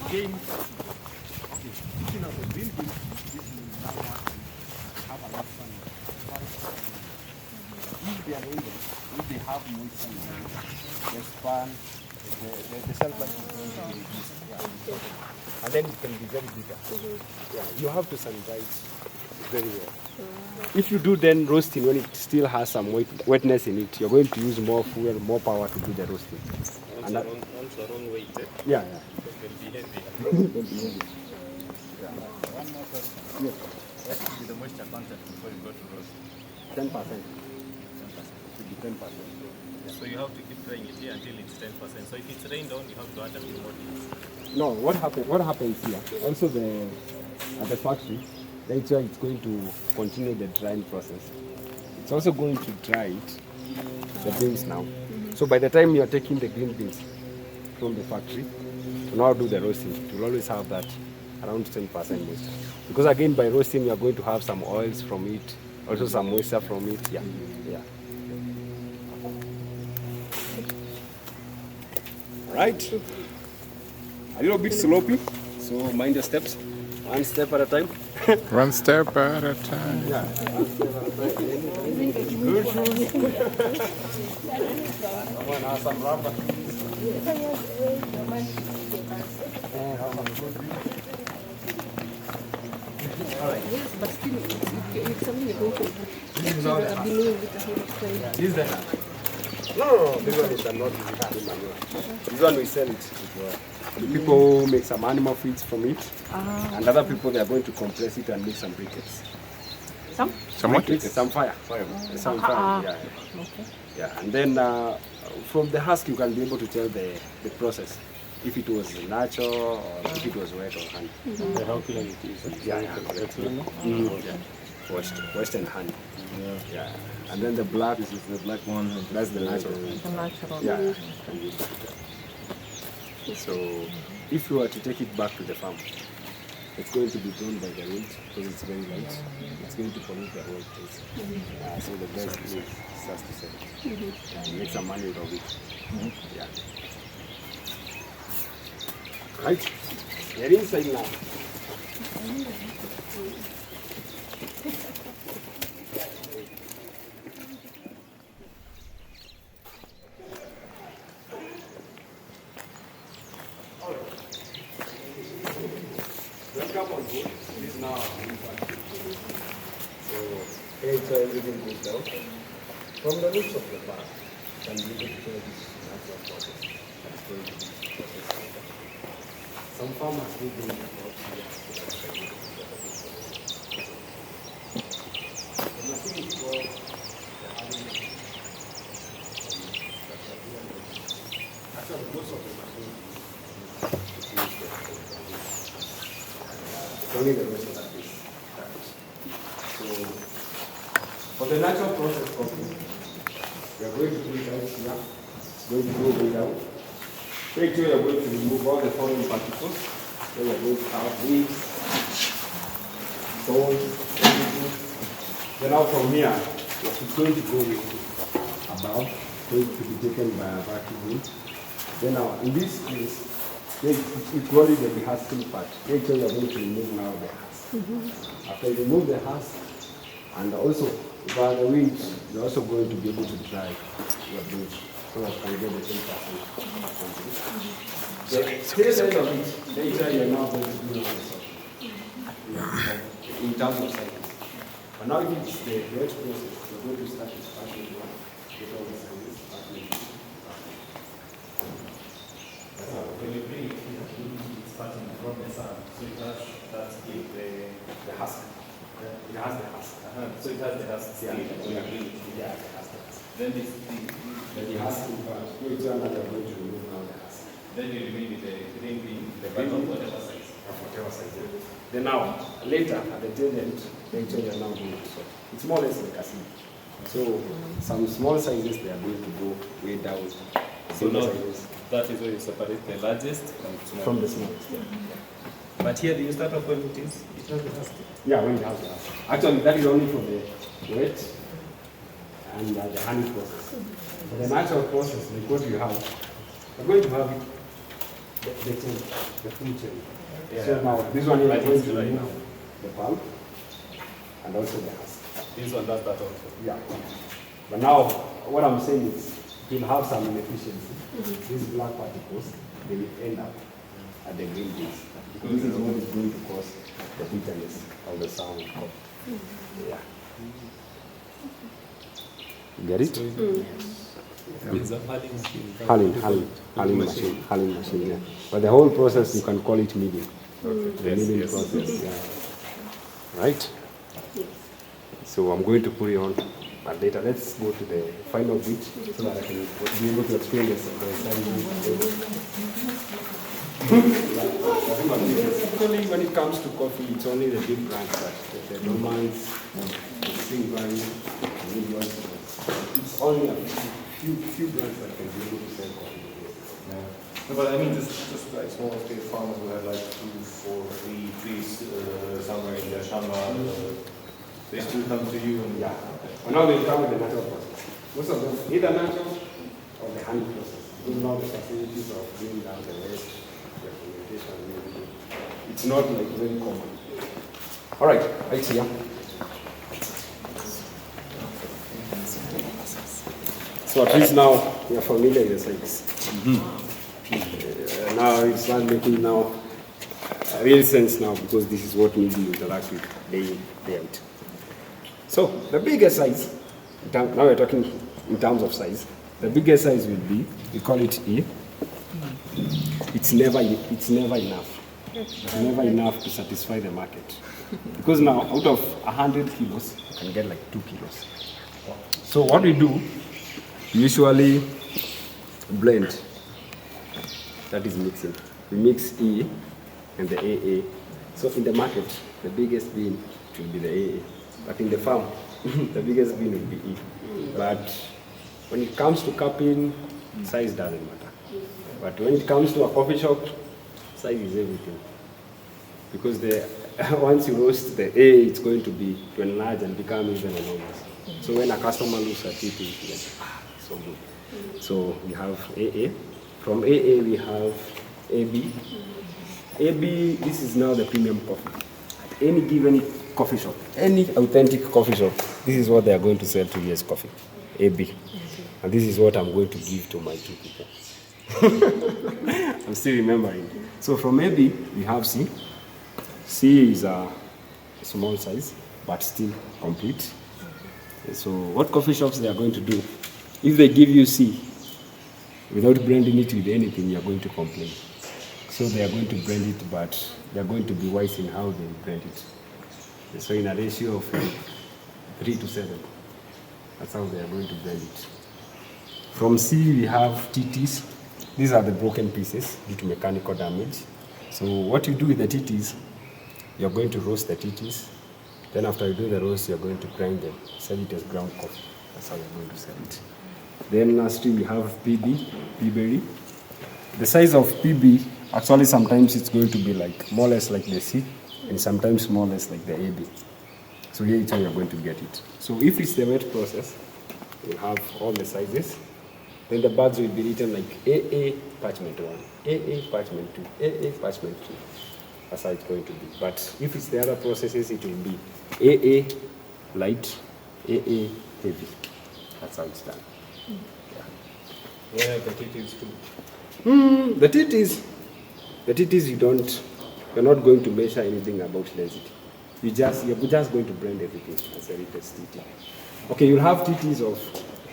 Again, okay, speaking of the green beans, this is now one have a lot of sun. If they are able, if they have moisture, the span, the shelf life is going to be reduced. Yeah. And then it can be very bitter. Yeah, you have to sun dry it very well. If you do then roasting when it still has some wetness in it, you're going to use more fuel, more power to do the roasting. And that, also wrong weight. yeah. It will be heavy. Yeah. One more question. Yes. What should be the moisture content before you go to roast? 10%. 10%. It should be 10%. Yeah. So you have to keep drying it here until it's 10%. So if it's rained on, you have to add a few more days. No, what happens here? Also at the factory, later it's going to continue the drying process. It's also going to dry it, the beans now. So by the time you are taking the green beans from the factory to now do the roasting, you will always have that around 10% moisture. Because again, by roasting, you are going to have some oils from it, also some moisture from it. Yeah. Right. A little bit sloppy, so mind your steps. One step at a time. One step at a time. Yeah. One step at a time. Good shoes. Someone has some rubber. Yes, but still, it's something you're going to This is the hand. No, this one is not manual. This one we sell it. The people make some animal feeds from it, and other people they are going to compress it and make some briquettes. Some what? Briquettes, some fire. Some fire. Yeah. Okay. Yeah, and then from the husk you can be able to tell the process, if it was natural or if it was wet or honey. How clean it is. Yeah. Western honey. Yeah. And then the black is the black one. That's the natural. The natural. Yeah. So if you were to take it back to the farm, it's going to be blown by the wind because it's very light. It's going to pollute the whole place. So the best is starts to sell it. Make some money out of it. Yeah. Right. We're inside now. Welcome on board. This is now our new factory. So here it's everything goes down. From the looks of the bar, you can be able to tell this is natural process. That's going to be processed. Some farmers do bring the crops here so that they can use it. The machine is called the harvest. Actually, most of the machines it's only the rest of that is. So, for the natural process coffee, we are going to put it out here. It's going to go way down. Make sure you are going to remove all the foreign particles. So we are going to have leaves, stones, everything. Then out from here, it's going to go above, going to be taken by a vacuum. Then now, in this case, it's only the rehusking part. Make sure you are going to remove now the husk. After you remove the husk, and also by the wind, you're also going to be able to dry your beans so that you can get the 10%. The tail end of it, later you're now going to do the salt. In terms of sizes. But now if it's the wet process, you're going to start with package one, get all the sizes, package. When you bring it here, it's starting from the sun. So it has the husk. It has the husk. So it has the husk. Yeah. When you bring it here. Yeah, it has the husk. Then the husk part. Which one are you going to remove now the husk? Then you remain with the green bean, the green of bean. whatever size. Of whatever size. Then now, later, at the tail end, make sure you're now going to sort. It's more or less like a seed. So some small sizes, they are going to go way down. So now that is where you separate the largest from the smallest. Yeah. But here, do you start off when it is? It has the husk. Yeah, when it has the husk. Actually, that is only for the wet and the honey process. For the natural process, like what you have, We're going to have the chain, the full chain. Yeah. So now, this one here I is think going it's to right remove now. the pulp and also the husk. This one does that also. Yeah. But now, what I'm saying is, you'll have some inefficiency. These black particles, they will end up at the green base. This is what is going to cause the bitterness of the sound. Yeah. You get it? It's a hulling machine. Hulling machine, yeah. But the whole process, you can call it milling. The milling yes. process, yeah. Right? So I'm going to put it on, but later let's go to the final bit so that I can be able to explain this. Actually, when it comes to coffee, it's only the big brands that the Romans, the Singvan, the Millions. It's only a few brands that can be able to sell coffee. Yeah. No, but I mean, just like small scale farmers who have like 2, 4, 3 trees somewhere in their shamba, they still come to you and Yeah. But now they come with the natural process. Most of them, either natural or the hand process. You know the facilities of bringing down the waste, the fermentation, and everything. It's not like very common. All right, right here. So at least now we are familiar with the size. Now it's not making now real sense now because this is what we interact with day in, day out. So the biggest size, now we're talking in terms of size, the biggest size will be, we call it E. It's never enough. It's never enough to satisfy the market. Because now out of 100 kilos, you can get like 2 kilos. So what we do, we usually blend, that is mixing. We mix E and the AA. So in the market, the biggest bean should be the AA. But in the farm, the biggest bean will be E. But when it comes to cupping, size doesn't matter. But when it comes to a coffee shop, size is everything. Because once you roast the A, it's going to enlarge and become even enormous. So when a customer looks at it, it's like, so good. So we have AA. From AA, we have AB. AB, this is now the premium coffee. At any given coffee shop, any authentic coffee shop, this is what they are going to sell to you as coffee, AB. And this is what I'm going to give to my 2 people. I'm still remembering. So from AB, we have C. C is a small size, but still complete. So what coffee shops they are going to do, if they give you C, without blending it with anything, you are going to complain. So they are going to blend it, but they are going to be wise in how they blend it. So in a ratio of 3 to 7, that's how they are going to blend it. From C, we have TTs. These are the broken pieces due to mechanical damage. So what you do with the TTs, you're going to roast the TTs. Then after you do the roast, you're going to grind them, sell it as ground coffee. That's how you're going to sell it. Then lastly, we have PB, P-berry. The size of PB, actually sometimes it's going to be like more or less like the C, and sometimes more or less like the AB. So here is how you're going to get it. So if it's the wet process, you'll have all the sizes. Then the bags will be written like AA parchment 1, AA parchment 2, AA parchment 2. That's how it's going to be. But if it's the other processes, it will be AA light, AA heavy. That's how it's done. yeah, the TTs too. The TTs you're not going to measure anything about density. You're just going to blend everything as a latest TT. Okay, you'll have TTs of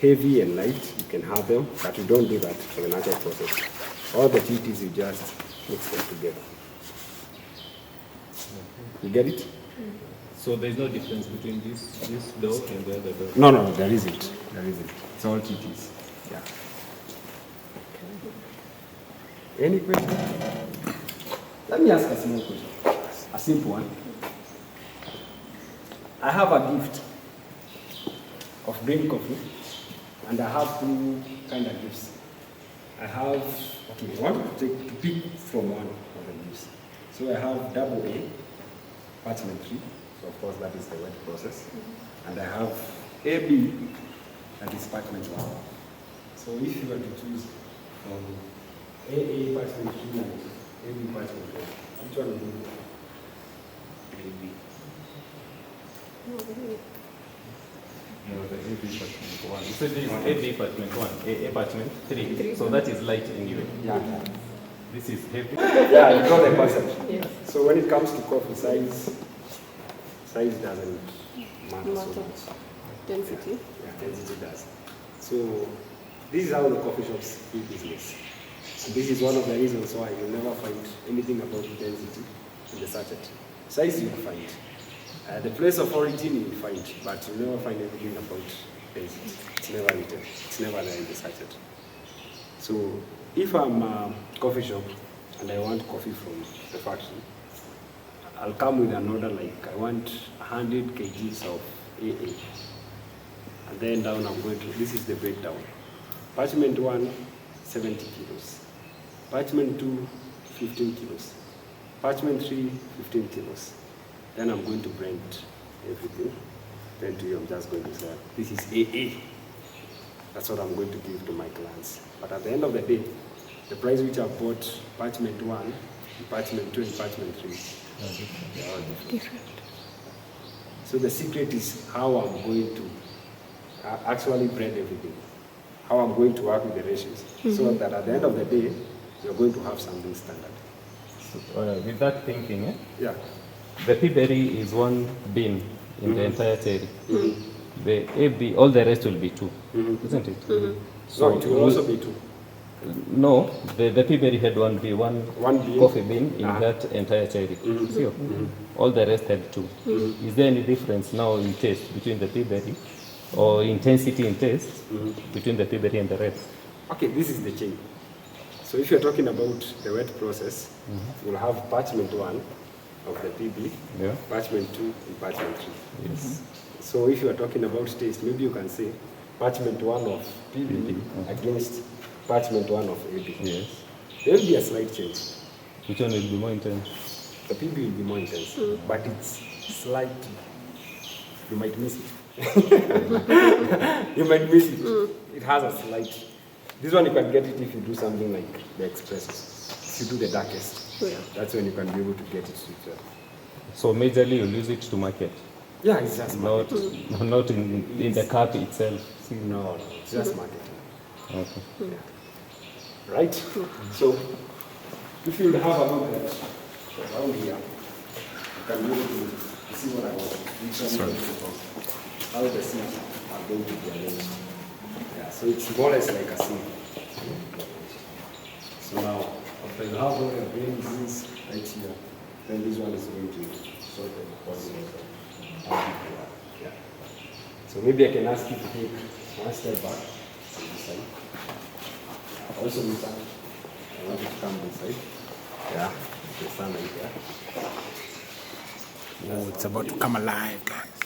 heavy and light, you can have them, but you don't do that for the natural process. All the TTs, you just mix them together. You get it? So there's no difference between this dough and the other dough? No, there isn't. It's all TTs. Yeah. Any question? Let me ask a small question. A simple one. I have a gift of green coffee, and I have 2 kind of gifts. I have, okay, I want to pick from one of the gifts. So I have double A, parchment 3. So of course that is the wet process. And I have AB, that is parchment 1. So if you were to choose from AA parchment 2 and AB parchment 1. Which one will you go? AB. No, the AB parchment 1. So this is AB parchment 1, AA parchment 3. So that is light anyway. Yeah. This is heavy. Yeah, you got the concept. Yes. So when it comes to coffee, size doesn't matter so much. Density. Yeah, density does. So this is how the coffee shops do business. So this is one of the reasons why you'll never find anything about density in the sachet. Size you'll find. The place of origin you'll find, but you'll never find anything about density. It's never written. It's never there in the sachet. So if I'm a coffee shop and I want coffee from the factory, I'll come with an order like I want 100 kgs of AA. And then down I'm going to, this is the breakdown. Parchment 1, 70 kilos. Parchment 2, 15 kilos. Parchment 3, 15 kilos. Then I'm going to blend everything. Then to you, I'm just going to say, this is AA. That's what I'm going to give to my clients. But at the end of the day, the price which I bought parchment 1, parchment 2, and parchment 3, they are all different. So the secret is how I'm going to actually blend everything. How I'm going to work with the ratios. So that at the end of the day, you're going to have something standard. So, with that thinking, Yeah. the P-berry is one bean in the entire cherry. The AB, all the rest will be 2, isn't it? So it will also be 2. No, the P-berry had one bean coffee bean in Ah. that entire cherry. See, all the rest had 2. Is there any difference now in taste between the P-berry or intensity in taste between the P-berry and the rest? Okay, this is the chain. So if you're talking about the wet process, you'll have parchment 1 of the PB, Yeah. parchment 2, and parchment 3. Yes. So if you are talking about taste, maybe you can say parchment 1 of PB against parchment 1 of AB. Yes. There will be a slight change. Which one will be more intense? The PB will be more intense, but it's slight. You might miss it. You might miss it. It has a slight. This one you can get it if you do something like the espressos. If you do the darkest, Yeah. that's when you can be able to get it sweeter. So majorly you'll use it to market, Yeah, it's just not marketing. not in the cup itself. See, No, it's just marketing. Okay. Right? So, if you have a look at around here, you can be able to see what I want. How the seeds are going to be arranged. Yeah, so it's more or less like a seed. So now, after you have all the grains right here, then this one is going to sort the body. Yeah. So maybe I can ask you to take one step back to this side. Also, Mr. I want you to come this side. Yeah, the sun right there. Oh, it's about to come alive, guys.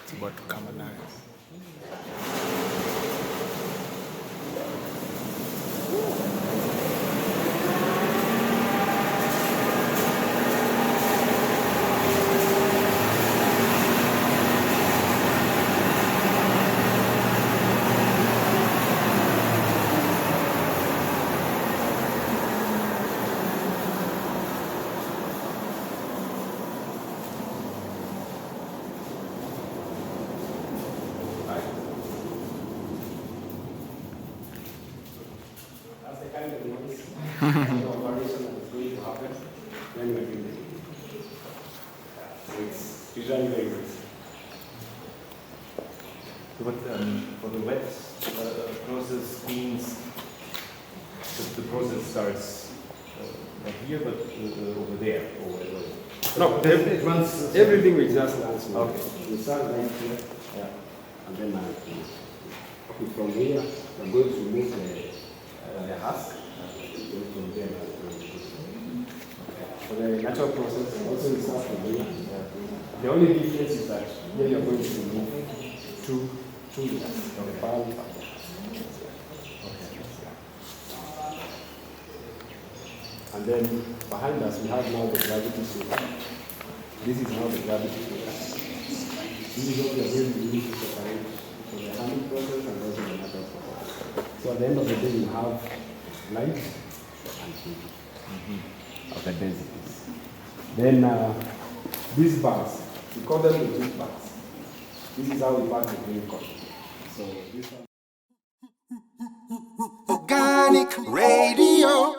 It's about to come alive. That's the kind of noise, kind of operation that is going to happen when we're doing it. So it's usually very good. But for the wet process means that the process starts not here, but over there. Or whatever. No, It runs. everything will just run smooth. Okay. We start right here, Yeah. and then okay, from here, I'm going to remove the husk. And from there, I'm going to for the natural process, also we start from here. The only difference is that here you're going to remove two layers, the pearl. And then behind us, we have now the gravity sugar. This is now the gravity sugar. This is what we are going to use to separate for the handling process and also the natural process. So at the end of the day, you have light and heavy of the densities. Then these bars, we call them the tooth bars. This is how we pack the green coffee. So this one. Organic Radio.